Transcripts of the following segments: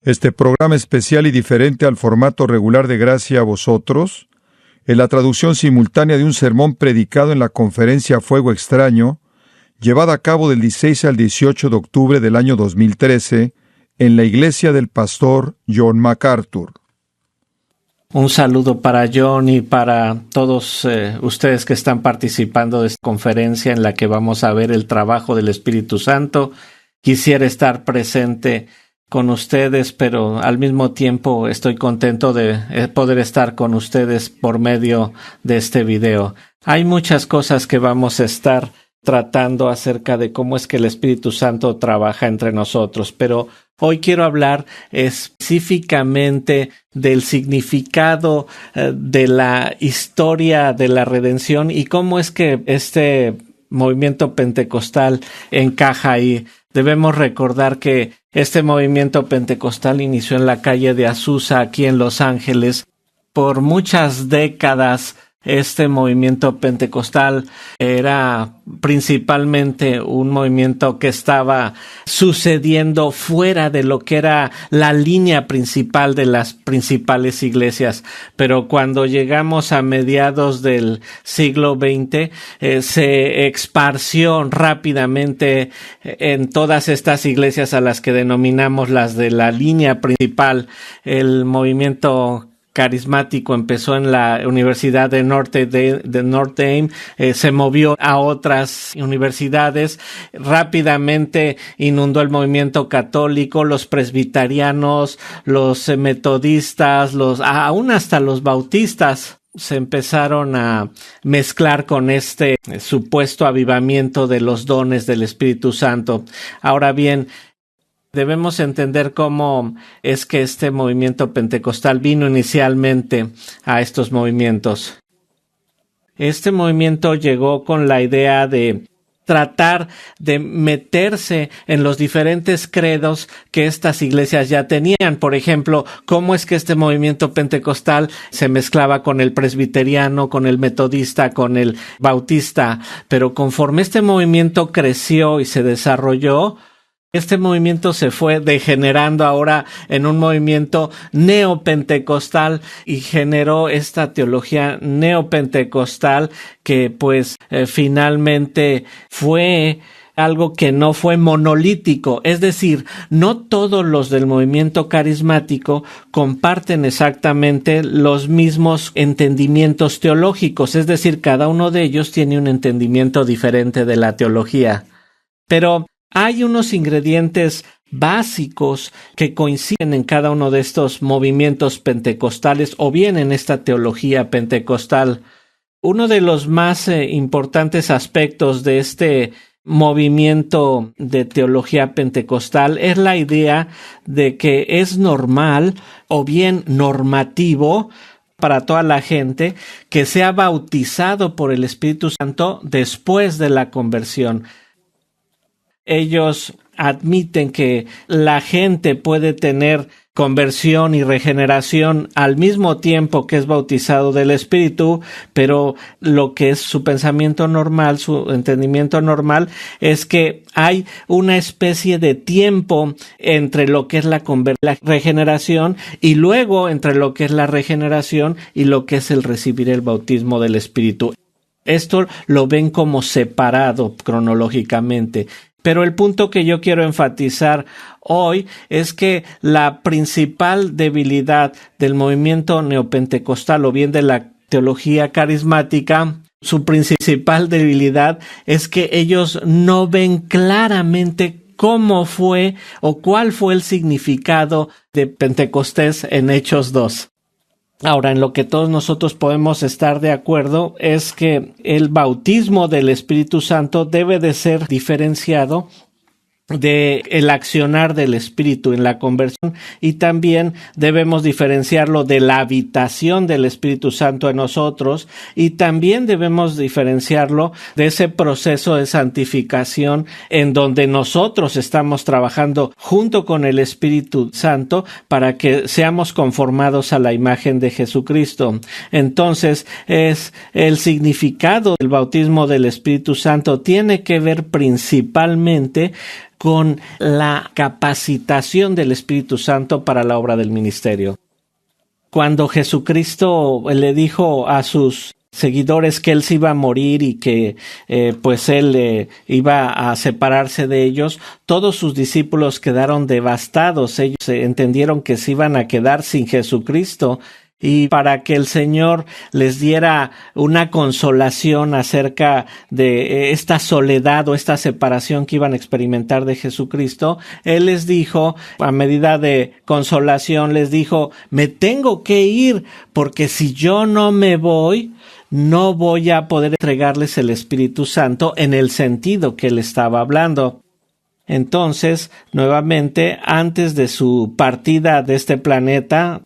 Este programa especial y diferente al formato regular de Gracia a Vosotros, en la traducción simultánea de un sermón predicado en la conferencia Fuego Extraño, llevada a cabo del 16 al 18 de octubre del año 2013, en la iglesia del pastor John MacArthur. Un saludo para John y para todos ustedes que están participando de esta conferencia en la que vamos a ver el trabajo del Espíritu Santo. Quisiera estar presente con ustedes, pero al mismo tiempo estoy contento de poder estar con ustedes por medio de este video. Hay muchas cosas que vamos a estar tratando acerca de cómo es que el Espíritu Santo trabaja entre nosotros, pero hoy quiero hablar específicamente del significado de la historia de la redención y cómo es que este movimiento pentecostal encaja ahí. Debemos recordar que este movimiento pentecostal inició en la calle de Azusa, aquí en Los Ángeles. Por muchas décadas, este movimiento pentecostal era principalmente un movimiento que estaba sucediendo fuera de lo que era la línea principal de las principales iglesias. Pero cuando llegamos a mediados del siglo XX, se esparció rápidamente en todas estas iglesias a las que denominamos las de la línea principal. El movimiento carismático empezó en la Universidad de Notre Dame, se movió a otras universidades, rápidamente inundó el movimiento católico, los presbiterianos, los metodistas, aún hasta los bautistas se empezaron a mezclar con este supuesto avivamiento de los dones del Espíritu Santo. Ahora bien, debemos entender cómo es que este movimiento pentecostal vino inicialmente a estos movimientos. Este movimiento llegó con la idea de tratar de meterse en los diferentes credos que estas iglesias ya tenían. Por ejemplo, cómo es que este movimiento pentecostal se mezclaba con el presbiteriano, con el metodista, con el bautista. Pero conforme este movimiento creció y se desarrolló, este movimiento se fue degenerando ahora en un movimiento neopentecostal y generó esta teología neopentecostal que finalmente fue algo que no fue monolítico, es decir, no todos los del movimiento carismático comparten exactamente los mismos entendimientos teológicos, es decir, cada uno de ellos tiene un entendimiento diferente de la teología. Pero hay unos ingredientes básicos que coinciden en cada uno de estos movimientos pentecostales o bien en esta teología pentecostal. Uno de los más importantes aspectos de este movimiento de teología pentecostal es la idea de que es normal o bien normativo para toda la gente que sea bautizado por el Espíritu Santo después de la conversión. Ellos admiten que la gente puede tener conversión y regeneración al mismo tiempo que es bautizado del Espíritu, pero lo que es su pensamiento normal, su entendimiento normal, es que hay una especie de tiempo entre lo que es la regeneración y luego entre lo que es la regeneración y lo que es el recibir el bautismo del Espíritu. Esto lo ven como separado cronológicamente. Pero el punto que yo quiero enfatizar hoy es que la principal debilidad del movimiento neopentecostal o bien de la teología carismática, su principal debilidad es que ellos no ven claramente cómo fue o cuál fue el significado de Pentecostés en Hechos 2. Ahora, en lo que todos nosotros podemos estar de acuerdo es que el bautismo del Espíritu Santo debe de ser diferenciado de el accionar del Espíritu en la conversión y también debemos diferenciarlo de la habitación del Espíritu Santo en nosotros y también debemos diferenciarlo de ese proceso de santificación en donde nosotros estamos trabajando junto con el Espíritu Santo para que seamos conformados a la imagen de Jesucristo. Entonces, es el significado del bautismo del Espíritu Santo tiene que ver principalmente con la capacitación del Espíritu Santo para la obra del ministerio. Cuando Jesucristo le dijo a sus seguidores que él se iba a morir y que pues él iba a separarse de ellos, todos sus discípulos quedaron devastados. Ellos entendieron que se iban a quedar sin Jesucristo, y para que el Señor les diera una consolación acerca de esta soledad o esta separación que iban a experimentar de Jesucristo, Él les dijo, a medida de consolación, les dijo: me tengo que ir, porque si yo no me voy, no voy a poder entregarles el Espíritu Santo en el sentido que Él estaba hablando. Entonces, nuevamente, antes de su partida de este planeta,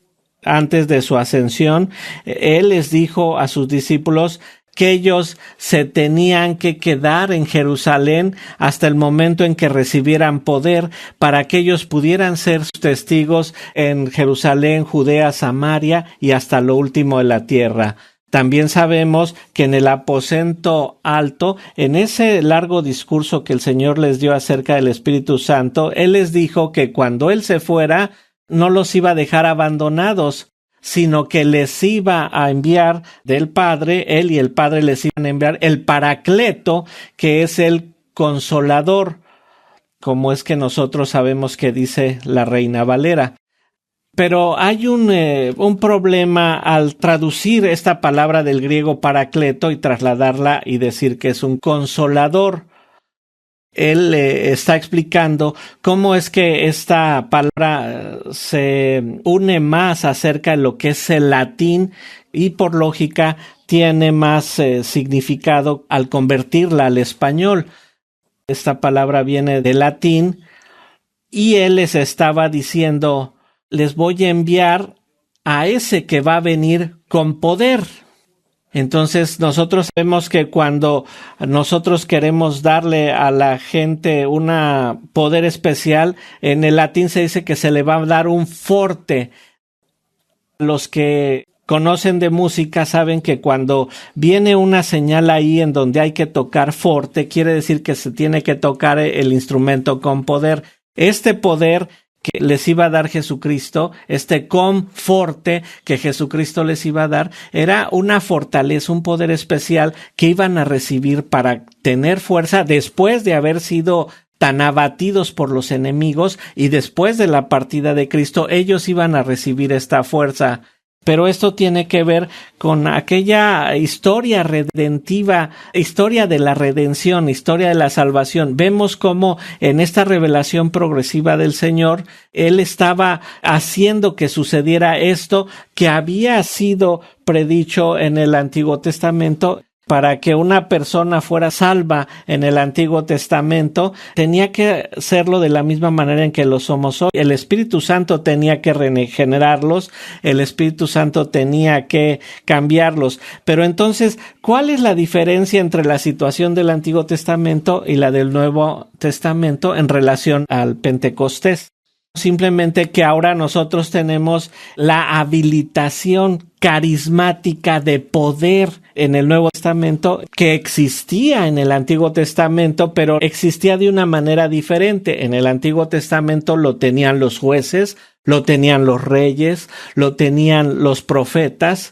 antes de su ascensión, Él les dijo a sus discípulos que ellos se tenían que quedar en Jerusalén hasta el momento en que recibieran poder, para que ellos pudieran ser testigos en Jerusalén, Judea, Samaria y hasta lo último de la tierra. También sabemos que en el aposento alto, en ese largo discurso que el Señor les dio acerca del Espíritu Santo, Él les dijo que cuando Él se fuera, no los iba a dejar abandonados, sino que les iba a enviar del Padre, Él y el Padre les iban a enviar el Paracleto, que es el Consolador, como es que nosotros sabemos que dice la Reina Valera. Pero hay un problema al traducir esta palabra del griego Paracleto y trasladarla y decir que es un consolador. Él está explicando cómo es que esta palabra se une más acerca de lo que es el latín y por lógica tiene más significado al convertirla al español. Esta palabra viene del latín y él les estaba diciendo: les voy a enviar a ese que va a venir con poder. Entonces nosotros vemos que cuando nosotros queremos darle a la gente un poder especial, en el latín se dice que se le va a dar un forte. Los que conocen de música saben que cuando viene una señal ahí en donde hay que tocar forte, quiere decir que se tiene que tocar el instrumento con poder. Este poder que les iba a dar Jesucristo, este conforte que Jesucristo les iba a dar, era una fortaleza, un poder especial que iban a recibir para tener fuerza después de haber sido tan abatidos por los enemigos, y después de la partida de Cristo ellos iban a recibir esta fuerza. Pero esto tiene que ver con aquella historia redentiva, historia de la redención, historia de la salvación. Vemos cómo en esta revelación progresiva del Señor, Él estaba haciendo que sucediera esto que había sido predicho en el Antiguo Testamento. Para que una persona fuera salva en el Antiguo Testamento, tenía que serlo de la misma manera en que lo somos hoy. El Espíritu Santo tenía que regenerarlos, el Espíritu Santo tenía que cambiarlos. Pero entonces, ¿cuál es la diferencia entre la situación del Antiguo Testamento y la del Nuevo Testamento en relación al Pentecostés? Simplemente que ahora nosotros tenemos la habilitación carismática de poder en el Nuevo Testamento que existía en el Antiguo Testamento, pero existía de una manera diferente. En el Antiguo Testamento lo tenían los jueces, lo tenían los reyes, lo tenían los profetas.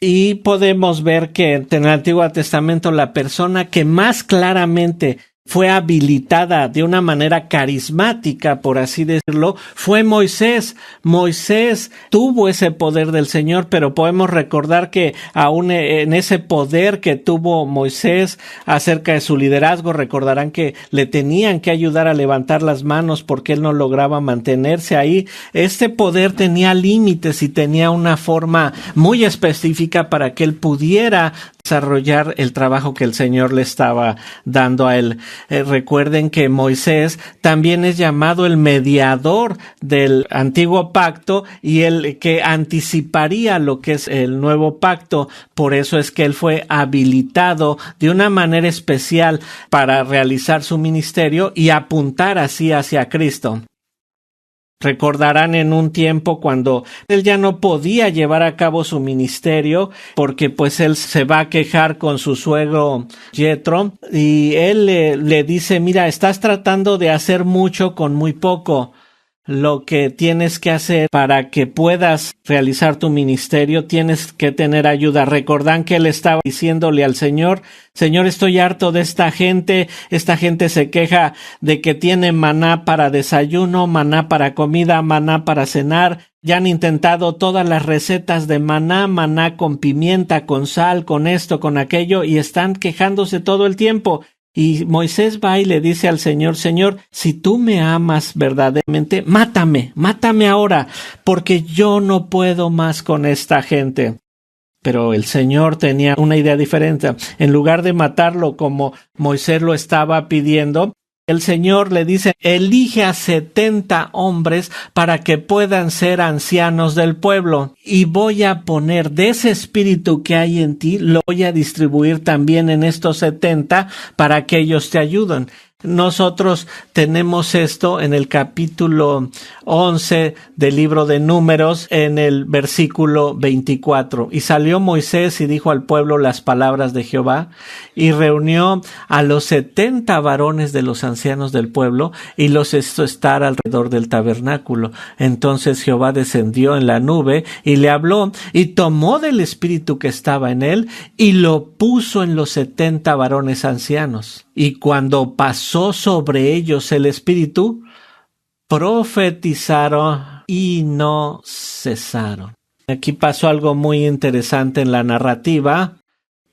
Y podemos ver que en el Antiguo Testamento la persona que más claramente fue habilitada de una manera carismática, por así decirlo, fue Moisés. Moisés tuvo ese poder del Señor, pero podemos recordar que aún en ese poder que tuvo Moisés acerca de su liderazgo, recordarán que le tenían que ayudar a levantar las manos porque él no lograba mantenerse ahí. Este poder tenía límites y tenía una forma muy específica para que él pudiera desarrollar el trabajo que el Señor le estaba dando a él. Recuerden que Moisés también es llamado el mediador del antiguo pacto y el que anticiparía lo que es el nuevo pacto. Por eso es que él fue habilitado de una manera especial para realizar su ministerio y apuntar así hacia Cristo. Recordarán en un tiempo cuando él ya no podía llevar a cabo su ministerio porque pues él se va a quejar con su suegro Jethro y él le dice, mira, estás tratando de hacer mucho con muy poco. Lo que tienes que hacer para que puedas realizar tu ministerio, tienes que tener ayuda. Recordan que él estaba diciéndole al Señor, Señor, estoy harto de esta gente se queja de que tiene maná para desayuno, maná para comida, maná para cenar. Ya han intentado todas las recetas de maná, maná con pimienta, con sal, con esto, con aquello, y están quejándose todo el tiempo. Y Moisés va y le dice al Señor, Señor, si tú me amas verdaderamente, mátame ahora, porque yo no puedo más con esta gente. Pero el Señor tenía una idea diferente. En lugar de matarlo como Moisés lo estaba pidiendo, el Señor le dice, elige a 70 hombres para que puedan ser ancianos del pueblo y voy a poner de ese espíritu que hay en ti, lo voy a distribuir también en estos 70 para que ellos te ayuden. Nosotros tenemos esto en el capítulo 11 del libro de Números, en el versículo 24. Y salió Moisés y dijo al pueblo las palabras de Jehová, y reunió a los 70 varones de los ancianos del pueblo, y los hizo estar alrededor del tabernáculo. Entonces Jehová descendió en la nube, y le habló, y tomó del espíritu que estaba en él, y lo puso en los 70 varones ancianos. Y cuando pasó sobre ellos el Espíritu, profetizaron y no cesaron. Aquí pasó algo muy interesante en la narrativa,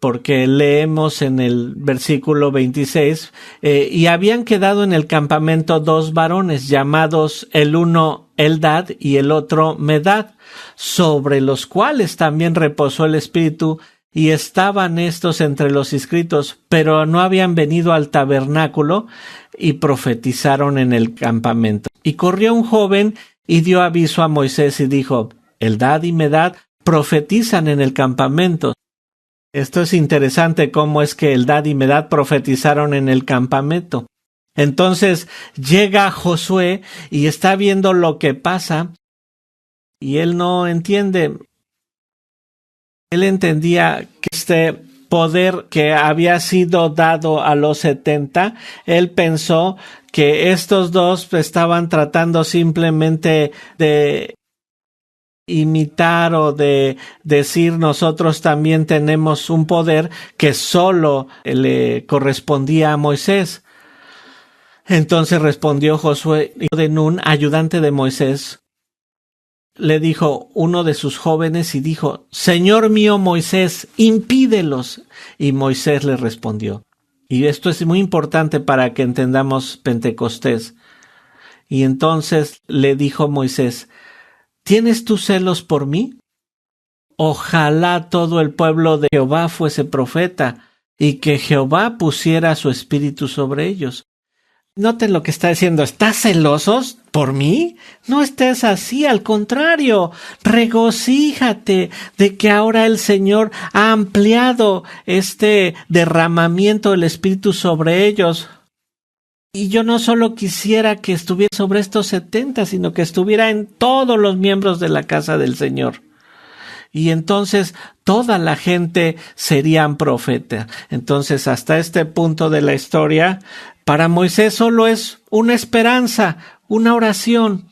porque leemos en el versículo 26, y habían quedado en el campamento 2 varones, llamados el uno Eldad y el otro Medad, sobre los cuales también reposó el Espíritu, y estaban estos entre los inscritos, pero no habían venido al tabernáculo, y profetizaron en el campamento. Y corrió un joven y dio aviso a Moisés y dijo, Eldad y Medad profetizan en el campamento. Esto es interesante, cómo es que Eldad y Medad profetizaron en el campamento. Entonces llega Josué y está viendo lo que pasa, y él no entiende. Él entendía que este poder que había sido dado a los 70, él pensó que estos dos estaban tratando simplemente de imitar o de decir nosotros también tenemos un poder que solo le correspondía a Moisés. Entonces respondió Josué, hijo de Nun, ayudante de Moisés. Le dijo uno de sus jóvenes y dijo, Señor mío Moisés, impídelos. Y Moisés le respondió. Y esto es muy importante para que entendamos Pentecostés. Y entonces le dijo Moisés, ¿tienes tú celos por mí? Ojalá todo el pueblo de Jehová fuese profeta, y que Jehová pusiera su espíritu sobre ellos. Noten lo que está diciendo. ¿Estás celosos por mí? No estés así, al contrario. Regocíjate de que ahora el Señor ha ampliado este derramamiento del Espíritu sobre ellos. Y yo no solo quisiera que estuviera sobre estos 70, sino que estuviera en todos los miembros de la casa del Señor. Y entonces toda la gente serían profeta. Entonces hasta este punto de la historia, para Moisés solo es una esperanza, una oración,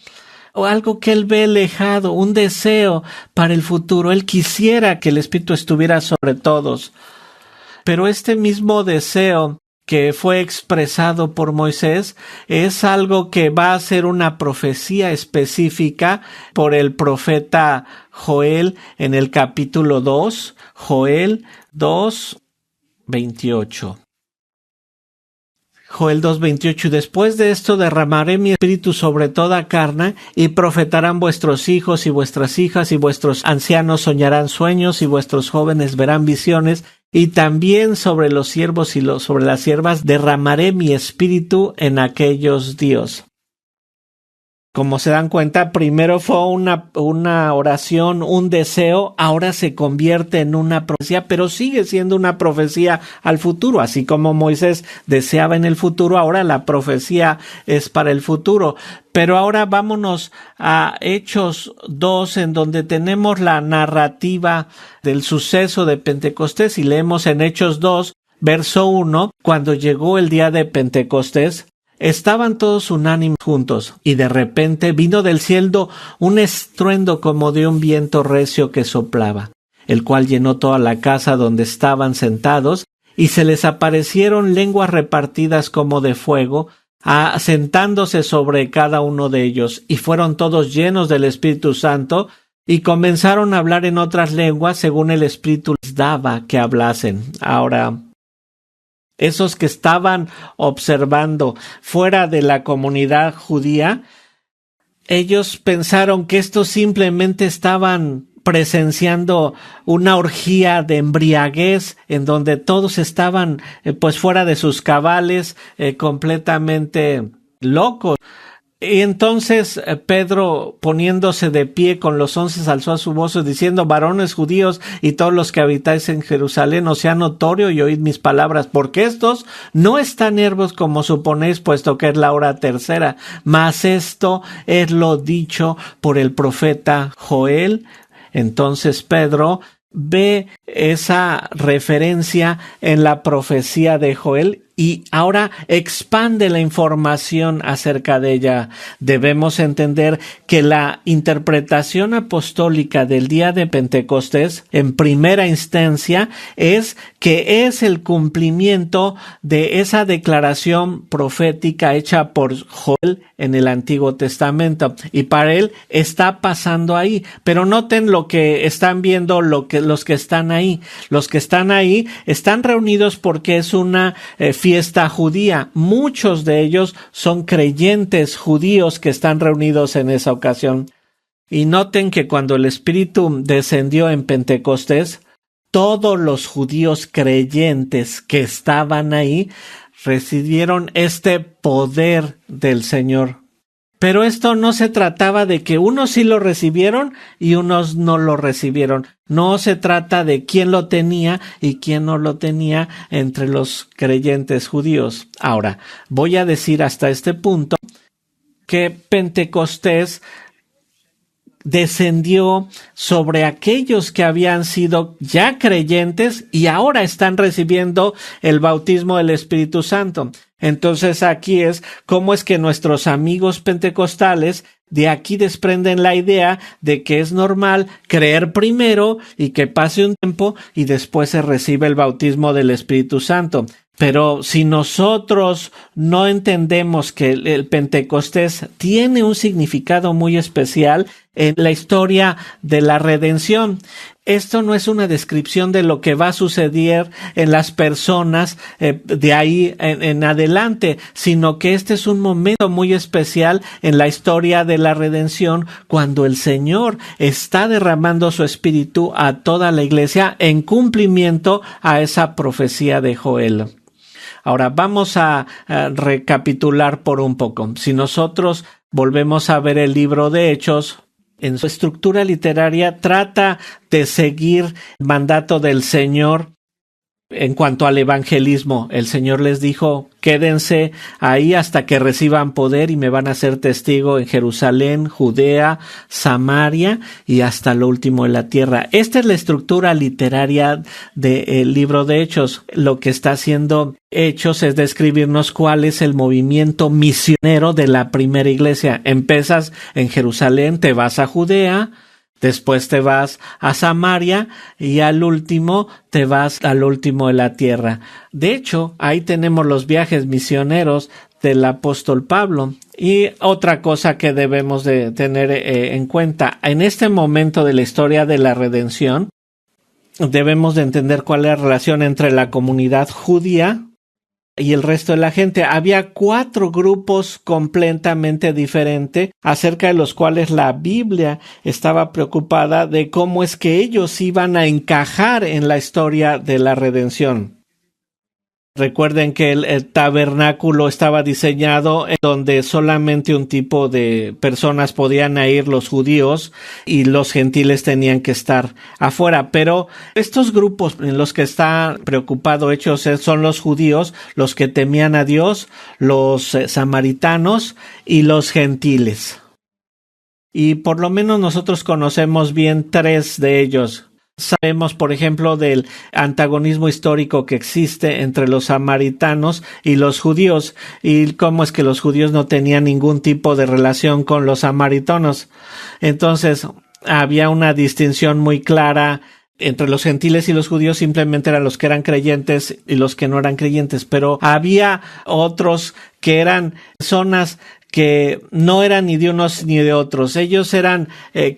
o algo que él ve lejano, un deseo para el futuro. Él quisiera que el Espíritu estuviera sobre todos. Pero este mismo deseo que fue expresado por Moisés es algo que va a ser una profecía específica por el profeta Joel en el capítulo 2, Joel 2, 28. Joel 2:28, después de esto derramaré mi espíritu sobre toda carne, y profetarán vuestros hijos y vuestras hijas, y vuestros ancianos soñarán sueños, y vuestros jóvenes verán visiones, y también sobre los siervos y sobre las siervas derramaré mi espíritu en aquellos días. Como se dan cuenta, primero fue una oración, un deseo, ahora se convierte en una profecía, pero sigue siendo una profecía al futuro. Así como Moisés deseaba en el futuro, ahora la profecía es para el futuro. Pero ahora vámonos a Hechos 2, en donde tenemos la narrativa del suceso de Pentecostés, y leemos en Hechos 2, verso 1, cuando llegó el día de Pentecostés, estaban todos unánimes juntos, y de repente vino del cielo un estruendo como de un viento recio que soplaba, el cual llenó toda la casa donde estaban sentados, y se les aparecieron lenguas repartidas como de fuego, asentándose sobre cada uno de ellos, y fueron todos llenos del Espíritu Santo, y comenzaron a hablar en otras lenguas según el Espíritu les daba que hablasen. Ahora, esos que estaban observando fuera de la comunidad judía, ellos pensaron que estos simplemente estaban presenciando una orgía de embriaguez en donde todos estaban pues fuera de sus cabales, completamente locos. Y entonces Pedro, poniéndose de pie con los 11, alzó a su voz diciendo: varones judíos y todos los que habitáis en Jerusalén, os sea notorio y oíd mis palabras, porque estos no están ebrios como suponéis, puesto que es la hora tercera, mas esto es lo dicho por el profeta Joel. Entonces Pedro ve esa referencia en la profecía de Joel y ahora expande la información acerca de ella. Debemos entender que la interpretación apostólica del día de Pentecostés, en primera instancia, es que es el cumplimiento de esa declaración profética hecha por Joel en el Antiguo Testamento. Y para él está pasando ahí. Pero noten lo que están viendo los que están ahí. Los que están ahí están reunidos porque es una fiesta judía. Muchos de ellos son creyentes judíos que están reunidos en esa ocasión. Y noten que cuando el Espíritu descendió en Pentecostés, todos los judíos creyentes que estaban ahí recibieron este poder del Señor. Pero esto no se trataba de que unos sí lo recibieron y unos no lo recibieron. No se trata de quién lo tenía y quién no lo tenía entre los creyentes judíos. Ahora, voy a decir hasta este punto que Pentecostés descendió sobre aquellos que habían sido ya creyentes y ahora están recibiendo el bautismo del Espíritu Santo. Entonces aquí es cómo es que nuestros amigos pentecostales de aquí desprenden la idea de que es normal creer primero y que pase un tiempo y después se recibe el bautismo del Espíritu Santo. Pero si nosotros no entendemos que el Pentecostés tiene un significado muy especial en la historia de la redención, esto no es una descripción de lo que va a suceder en las personas de ahí en adelante, sino que este es un momento muy especial en la historia de la redención, cuando el Señor está derramando su espíritu a toda la iglesia en cumplimiento a esa profecía de Joel. Ahora vamos a recapitular por un poco. Si nosotros volvemos a ver el libro de Hechos, en su estructura literaria trata de seguir el mandato del Señor en cuanto al evangelismo. El Señor les dijo: quédense ahí hasta que reciban poder y me van a ser testigo en Jerusalén, Judea, Samaria y hasta lo último de la tierra. Esta es la estructura literaria del libro de Hechos. Lo que está haciendo Hechos es describirnos cuál es el movimiento misionero de la primera iglesia. Empiezas en Jerusalén, te vas a Judea, después te vas a Samaria y al último te vas al último de la tierra. De hecho, ahí tenemos los viajes misioneros del apóstol Pablo. Y otra cosa que debemos de tener en cuenta, en este momento de la historia de la redención, debemos de entender cuál es la relación entre la comunidad judía y el resto de la gente. Había 4 grupos completamente diferentes acerca de los cuales la Biblia estaba preocupada de cómo es que ellos iban a encajar en la historia de la redención. Recuerden que el tabernáculo estaba diseñado en donde solamente un tipo de personas podían ir, los judíos, y los gentiles tenían que estar afuera. Pero estos grupos en los que está preocupado Hechos son los judíos, los que temían a Dios, los samaritanos y los gentiles. Y por lo menos nosotros conocemos bien 3 de ellos. Sabemos, por ejemplo, del antagonismo histórico que existe entre los samaritanos y los judíos, y cómo es que los judíos no tenían ningún tipo de relación con los samaritanos. Entonces, había una distinción muy clara entre los gentiles y los judíos. Simplemente eran los que eran creyentes y los que no eran creyentes, pero había otros que eran personas que no eran ni de unos ni de otros. Ellos eran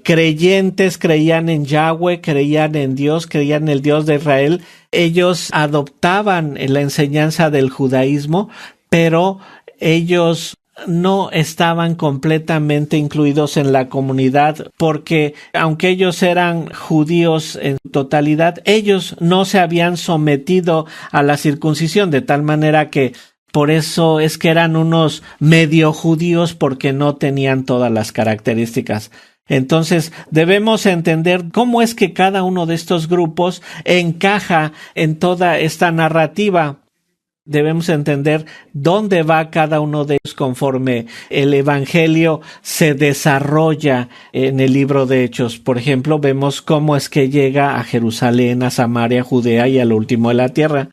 creyentes, creían en Yahweh, creían en Dios, creían en el Dios de Israel. Ellos adoptaban la enseñanza del judaísmo, pero ellos no estaban completamente incluidos en la comunidad, porque aunque ellos eran judíos en totalidad, ellos no se habían sometido a la circuncisión, de tal manera que por eso es que eran unos medio judíos, porque no tenían todas las características. Entonces debemos entender cómo es que cada uno de estos grupos encaja en toda esta narrativa. Debemos entender dónde va cada uno de ellos conforme el evangelio se desarrolla en el libro de Hechos. Por ejemplo, vemos cómo es que llega a Jerusalén, a Samaria, Judea y al último de la tierra.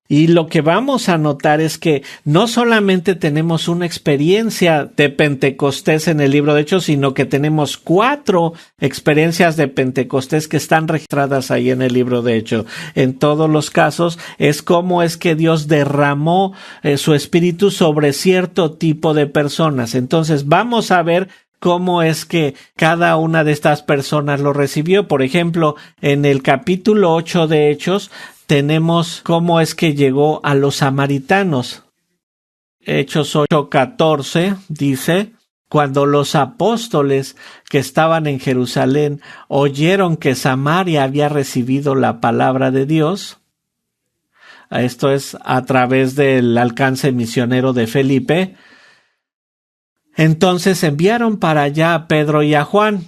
Y lo que vamos a notar es que no solamente tenemos una experiencia de Pentecostés en el libro de Hechos, sino que tenemos 4 experiencias de Pentecostés que están registradas ahí en el libro de Hechos. En todos los casos es cómo es que Dios derramó su espíritu sobre cierto tipo de personas. Entonces vamos a ver cómo es que cada una de estas personas lo recibió. Por ejemplo, en el capítulo 8 de Hechos, tenemos cómo es que llegó a los samaritanos. Hechos 8:14 dice: cuando los apóstoles que estaban en Jerusalén oyeron que Samaria había recibido la palabra de Dios, esto es a través del alcance misionero de Felipe, entonces enviaron para allá a Pedro y a Juan.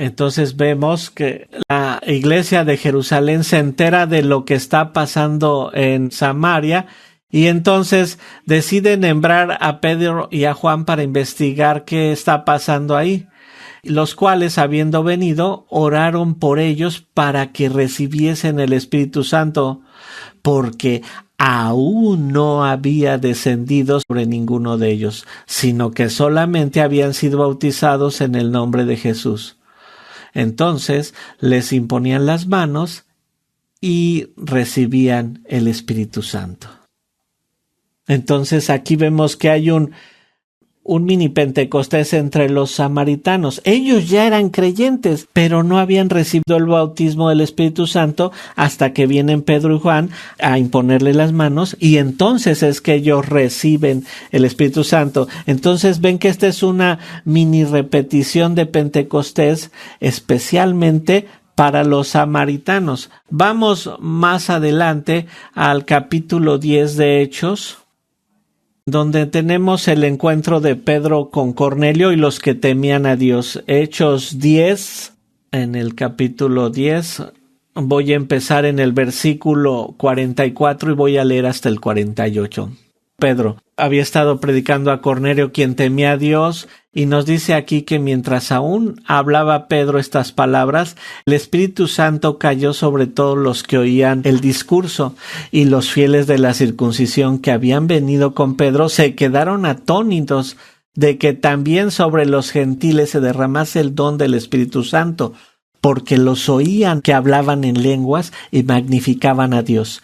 Entonces vemos que la iglesia de Jerusalén se entera de lo que está pasando en Samaria y entonces deciden nombrar a Pedro y a Juan para investigar qué está pasando ahí, los cuales, habiendo venido, oraron por ellos para que recibiesen el Espíritu Santo, porque aún no había descendido sobre ninguno de ellos, sino que solamente habían sido bautizados en el nombre de Jesús. Entonces les imponían las manos y recibían el Espíritu Santo. Entonces aquí vemos que hay un mini Pentecostés entre los samaritanos. Ellos ya eran creyentes, pero no habían recibido el bautismo del Espíritu Santo hasta que vienen Pedro y Juan a imponerle las manos, y entonces es que ellos reciben el Espíritu Santo. Entonces ven que esta es una mini repetición de Pentecostés, especialmente para los samaritanos. Vamos más adelante al capítulo 10 de Hechos, donde tenemos el encuentro de Pedro con Cornelio y los que temían a Dios. Hechos 10, en el capítulo 10, voy a empezar en el versículo 44 y voy a leer hasta el 48. Pedro había estado predicando a Cornelio, quien temía a Dios, y nos dice aquí que mientras aún hablaba Pedro estas palabras, el Espíritu Santo cayó sobre todos los que oían el discurso, y los fieles de la circuncisión que habían venido con Pedro se quedaron atónitos de que también sobre los gentiles se derramase el don del Espíritu Santo, porque los oían que hablaban en lenguas y magnificaban a Dios.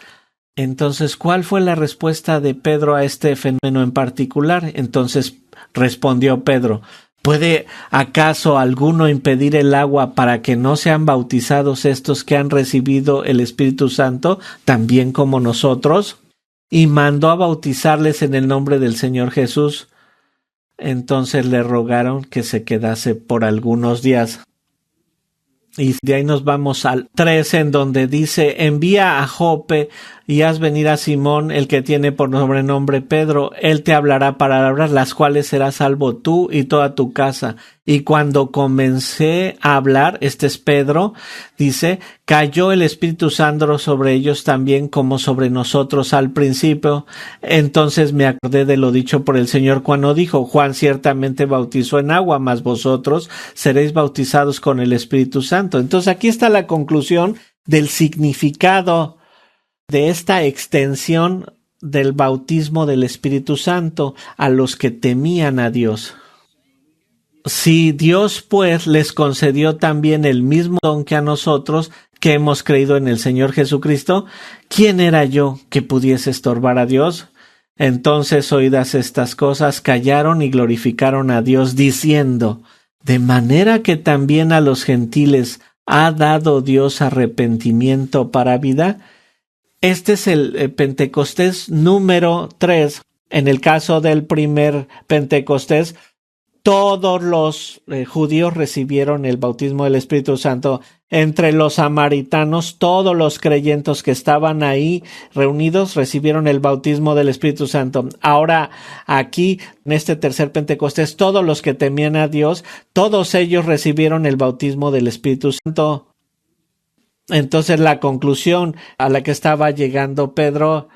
Entonces, ¿cuál fue la respuesta de Pedro a este fenómeno en particular? Entonces respondió Pedro: ¿puede acaso alguno impedir el agua para que no sean bautizados estos que han recibido el Espíritu Santo, también como nosotros? Y mandó a bautizarles en el nombre del Señor Jesús. Entonces le rogaron que se quedase por algunos días. Y de ahí nos vamos al 13, en donde dice: envía a Jope y haz venir a Simón, el que tiene por sobrenombre Pedro. Él te hablará palabras las cuales serás salvo tú y toda tu casa. Y cuando comencé a hablar, este es Pedro, dice, cayó el Espíritu Santo sobre ellos también como sobre nosotros al principio. Entonces me acordé de lo dicho por el Señor cuando dijo: Juan ciertamente bautizó en agua, mas vosotros seréis bautizados con el Espíritu Santo. Entonces aquí está la conclusión del significado de esta extensión del bautismo del Espíritu Santo a los que temían a Dios. Si Dios pues les concedió también el mismo don que a nosotros, que hemos creído en el Señor Jesucristo, ¿quién era yo que pudiese estorbar a Dios? Entonces, oídas estas cosas, callaron y glorificaron a Dios, diciendo: de manera que también a los gentiles ha dado Dios arrepentimiento para vida. Este es el Pentecostés número 3. En el caso del primer Pentecostés, todos los judíos recibieron el bautismo del Espíritu Santo. Entre los samaritanos, todos los creyentes que estaban ahí reunidos recibieron el bautismo del Espíritu Santo. Ahora, aquí, en este tercer Pentecostés, todos los que temían a Dios, todos ellos recibieron el bautismo del Espíritu Santo. Entonces, la conclusión a la que estaba llegando Pedro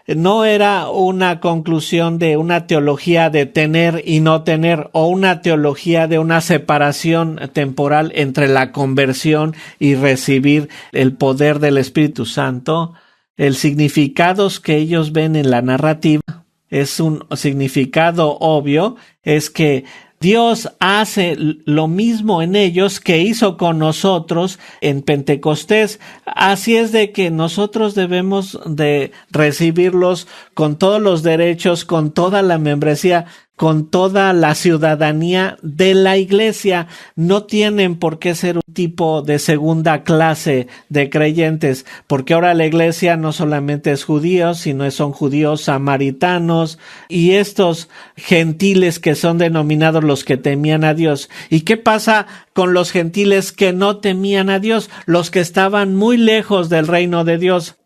no era una conclusión de una teología de tener y no tener, o una teología de una separación temporal entre la conversión y recibir el poder del Espíritu Santo. El significado que ellos ven en la narrativa es un significado obvio, es que Dios hace lo mismo en ellos que hizo con nosotros en Pentecostés. Así es de que nosotros debemos de recibirlos con todos los derechos, con toda la membresía, con toda la ciudadanía de la iglesia. No tienen por qué ser un tipo de segunda clase de creyentes, porque ahora la iglesia no solamente es judíos, sino son judíos samaritanos y estos gentiles que son denominados los que temían a Dios. ¿Y qué pasa con los gentiles que no temían a Dios? Los que estaban muy lejos del reino de Dios.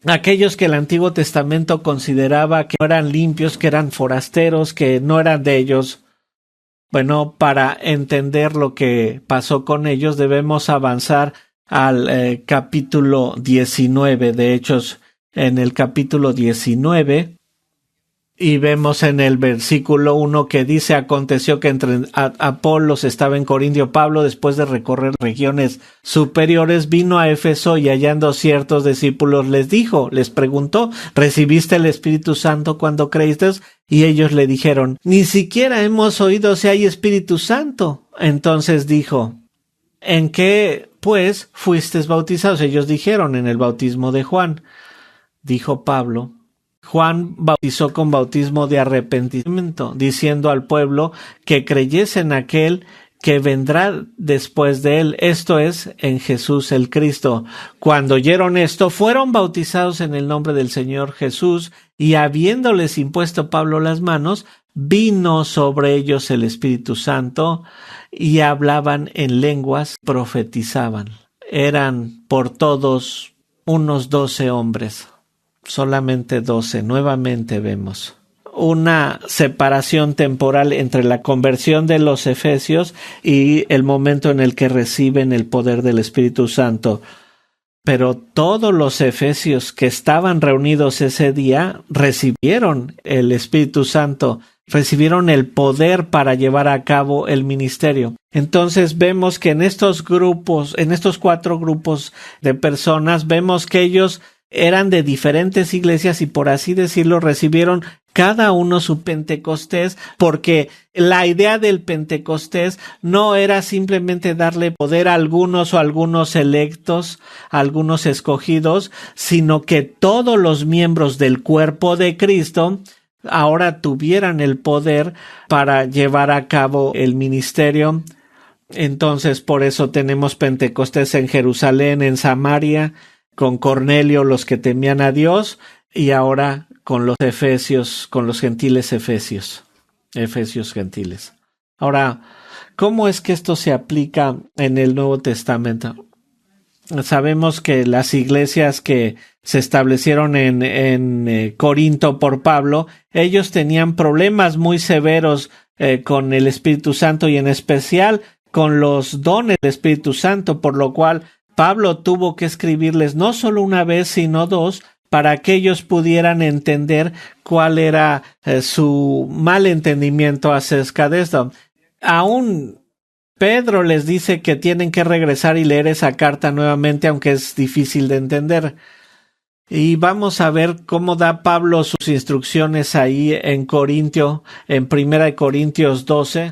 Aquellos que el Antiguo Testamento consideraba que no eran limpios, que eran forasteros, que no eran de ellos. Bueno, para entender lo que pasó con ellos debemos avanzar al capítulo 19 de Hechos. En el capítulo 19 y vemos en el versículo 1 que dice: aconteció que entre Apolos estaba en Corintio Pablo, después de recorrer regiones superiores, vino a Éfeso y hallando ciertos discípulos les preguntó: ¿recibiste el Espíritu Santo cuando creíste? Y ellos le dijeron: ni siquiera hemos oído si hay Espíritu Santo. Entonces dijo: ¿en qué pues fuisteis bautizados? Ellos dijeron: en el bautismo de Juan. Dijo Pablo: Juan bautizó con bautismo de arrepentimiento, diciendo al pueblo que creyese en aquel que vendrá después de él, esto es, en Jesús el Cristo. Cuando oyeron esto, fueron bautizados en el nombre del Señor Jesús, y habiéndoles impuesto Pablo las manos, vino sobre ellos el Espíritu Santo, y hablaban en lenguas, profetizaban. Eran por todos unos 12 hombres. Solamente 12, nuevamente vemos una separación temporal entre la conversión de los efesios y el momento en el que reciben el poder del Espíritu Santo. Pero todos los efesios que estaban reunidos ese día recibieron el Espíritu Santo, recibieron el poder para llevar a cabo el ministerio. Entonces vemos que en estos grupos, en estos 4 grupos de personas, vemos que ellos eran de diferentes iglesias y, por así decirlo, recibieron cada uno su Pentecostés, porque la idea del Pentecostés no era simplemente darle poder a algunos o a algunos electos, a algunos escogidos, sino que todos los miembros del cuerpo de Cristo ahora tuvieran el poder para llevar a cabo el ministerio. Entonces, por eso tenemos Pentecostés en Jerusalén, en Samaria, con Cornelio, los que temían a Dios, y ahora con los efesios, con los gentiles efesios gentiles. Ahora, ¿Cómo es que esto se aplica en el Nuevo Testamento? Sabemos que las iglesias que se establecieron en Corinto por Pablo, ellos tenían problemas muy severos con el Espíritu Santo y en especial con los dones del Espíritu Santo, por lo cual Pablo tuvo que escribirles no solo una vez, sino dos, para que ellos pudieran entender cuál era su mal entendimiento acerca de esto. Aún Pedro les dice que tienen que regresar y leer esa carta nuevamente, aunque es difícil de entender. Y vamos a ver cómo da Pablo sus instrucciones ahí en Corintio, en 1 Corintios 12.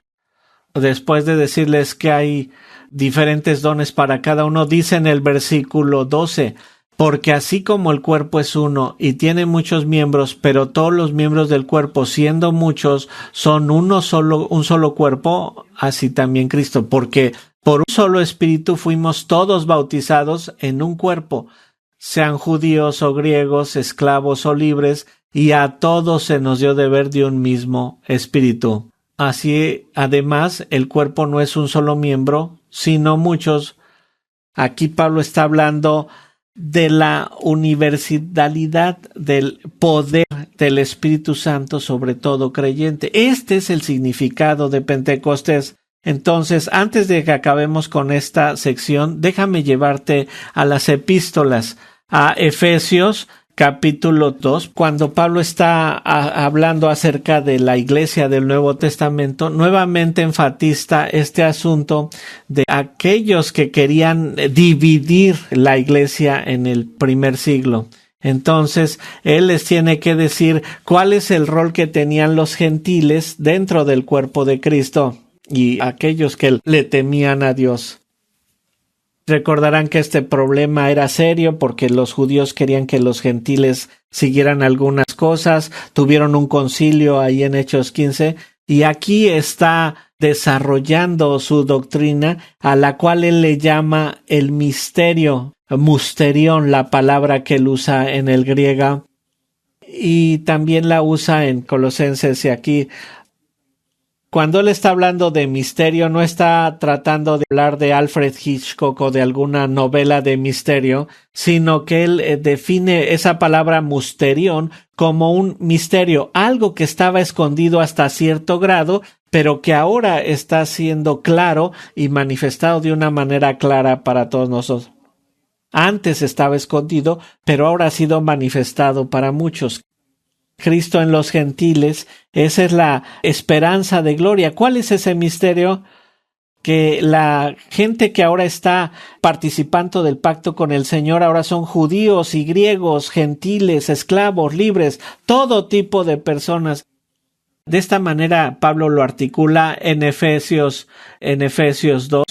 Después de decirles que hay diferentes dones para cada uno, dice en el versículo 12, porque así como el cuerpo es uno y tiene muchos miembros, pero todos los miembros del cuerpo, siendo muchos, son un solo cuerpo, así también Cristo, porque por un solo espíritu fuimos todos bautizados en un cuerpo, sean judíos o griegos, esclavos o libres, y a todos se nos dio beber de un mismo espíritu. Así, además, el cuerpo no es un solo miembro, sino muchos. Aquí Pablo está hablando de la universalidad del poder del Espíritu Santo sobre todo creyente. Este es el significado de Pentecostés. Entonces, antes de que acabemos con esta sección, déjame llevarte a las epístolas, a Efesios capítulo 2, cuando Pablo está hablando acerca de la iglesia del Nuevo Testamento, nuevamente enfatiza este asunto de aquellos que querían dividir la iglesia en el primer siglo. Entonces, él les tiene que decir cuál es el rol que tenían los gentiles dentro del cuerpo de Cristo y aquellos que le temían a Dios. Recordarán que este problema era serio porque los judíos querían que los gentiles siguieran algunas cosas. Tuvieron un concilio ahí en Hechos 15 y aquí está desarrollando su doctrina a la cual él le llama el misterio, musterión, la palabra que él usa en el griego y también la usa en Colosenses y aquí. Cuando él está hablando de misterio, no está tratando de hablar de Alfred Hitchcock o de alguna novela de misterio, sino que él define esa palabra musterión como un misterio, algo que estaba escondido hasta cierto grado, pero que ahora está siendo claro y manifestado de una manera clara para todos nosotros. Antes estaba escondido, pero ahora ha sido manifestado para muchos. Cristo en los gentiles, esa es la esperanza de gloria. ¿Cuál es ese misterio? Que la gente que ahora está participando del pacto con el Señor ahora son judíos y griegos, gentiles, esclavos, libres, todo tipo de personas. De esta manera Pablo lo articula en Efesios 2.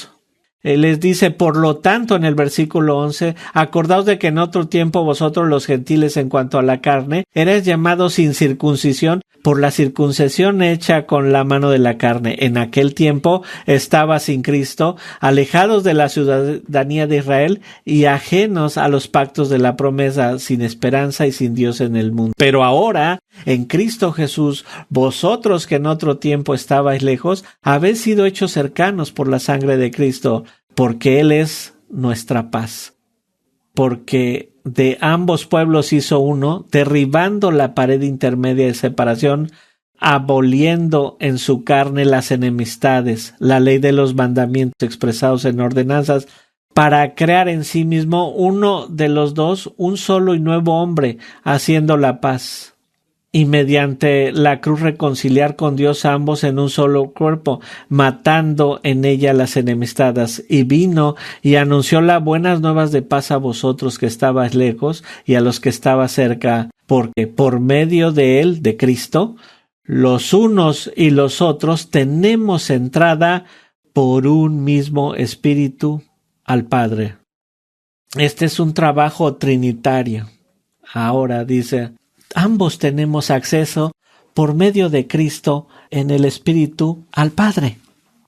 Él les dice, por lo tanto, en el versículo 11, acordaos de que en otro tiempo vosotros los gentiles en cuanto a la carne, erais llamados sin circuncisión por la circuncisión hecha con la mano de la carne. En aquel tiempo estaba sin Cristo, alejados de la ciudadanía de Israel y ajenos a los pactos de la promesa, sin esperanza y sin Dios en el mundo. Pero ahora, en Cristo Jesús, vosotros que en otro tiempo estabais lejos, habéis sido hechos cercanos por la sangre de Cristo, porque Él es nuestra paz. Porque de ambos pueblos hizo uno, derribando la pared intermedia de separación, aboliendo en su carne las enemistades, la ley de los mandamientos expresados en ordenanzas, para crear en sí mismo uno de los dos, un solo y nuevo hombre, haciendo la paz. Y mediante la cruz reconciliar con Dios a ambos en un solo cuerpo, matando en ella las enemistades. Y vino y anunció las buenas nuevas de paz a vosotros que estabais lejos y a los que estabais cerca, porque por medio de él, de Cristo, los unos y los otros tenemos entrada por un mismo Espíritu al Padre. Este es un trabajo trinitario. Ahora dice, ambos tenemos acceso por medio de Cristo en el Espíritu al Padre.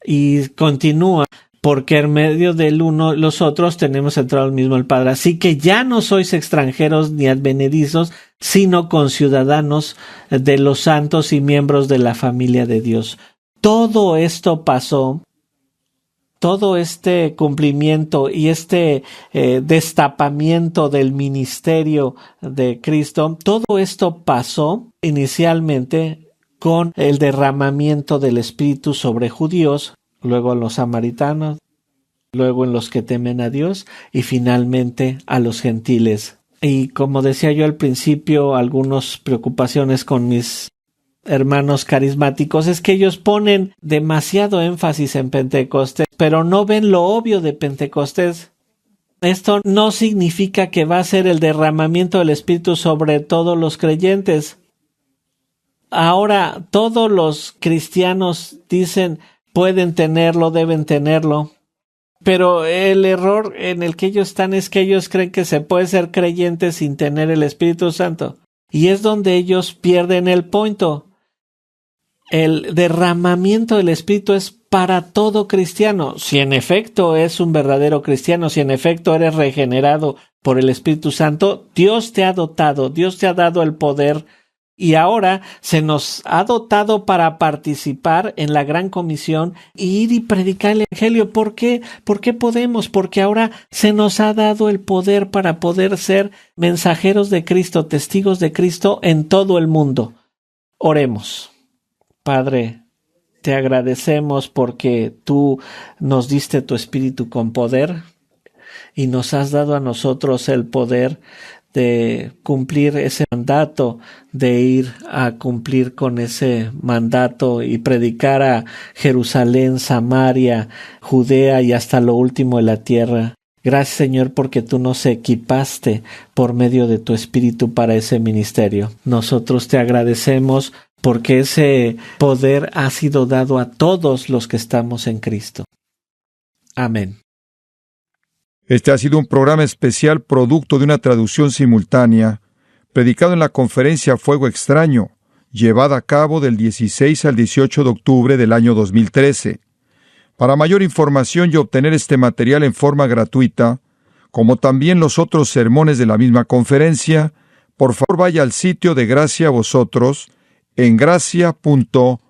Y continúa, porque en medio del uno los otros tenemos entrado al mismo al Padre. Así que ya no sois extranjeros ni advenedizos, sino conciudadanos de los santos y miembros de la familia de Dios. Todo esto pasó todo este cumplimiento y este destapamiento del ministerio de Cristo, todo esto pasó inicialmente con el derramamiento del Espíritu sobre judíos, luego en los samaritanos, luego en los que temen a Dios y finalmente a los gentiles. Y como decía yo al principio, algunas preocupaciones con mis hermanos carismáticos es que ellos ponen demasiado énfasis en Pentecostés, pero no ven lo obvio de Pentecostés. Esto no significa que va a ser el derramamiento del Espíritu sobre todos los creyentes. Ahora, todos los cristianos dicen pueden tenerlo, deben tenerlo, pero el error en el que ellos están es que ellos creen que se puede ser creyente sin tener el Espíritu Santo. Y es donde ellos pierden el punto. El derramamiento del Espíritu es para todo cristiano. Si en efecto es un verdadero cristiano, si en efecto eres regenerado por el Espíritu Santo, Dios te ha dotado, Dios te ha dado el poder y ahora se nos ha dotado para participar en la gran comisión e ir y predicar el Evangelio. ¿Por qué? ¿Por qué podemos? Porque ahora se nos ha dado el poder para poder ser mensajeros de Cristo, testigos de Cristo en todo el mundo. Oremos. Padre, te agradecemos porque tú nos diste tu Espíritu con poder y nos has dado a nosotros el poder de cumplir ese mandato, de ir a cumplir con ese mandato y predicar a Jerusalén, Samaria, Judea y hasta lo último de la tierra. Gracias, Señor, porque tú nos equipaste por medio de tu Espíritu para ese ministerio. Nosotros te agradecemos porque ese poder ha sido dado a todos los que estamos en Cristo. Amén. Este ha sido un programa especial producto de una traducción simultánea, predicado en la conferencia Fuego Extraño, llevada a cabo del 16 al 18 de octubre del año 2013. Para mayor información y obtener este material en forma gratuita, como también los otros sermones de la misma conferencia, por favor vaya al sitio de Gracia a Vosotros en gracia.org.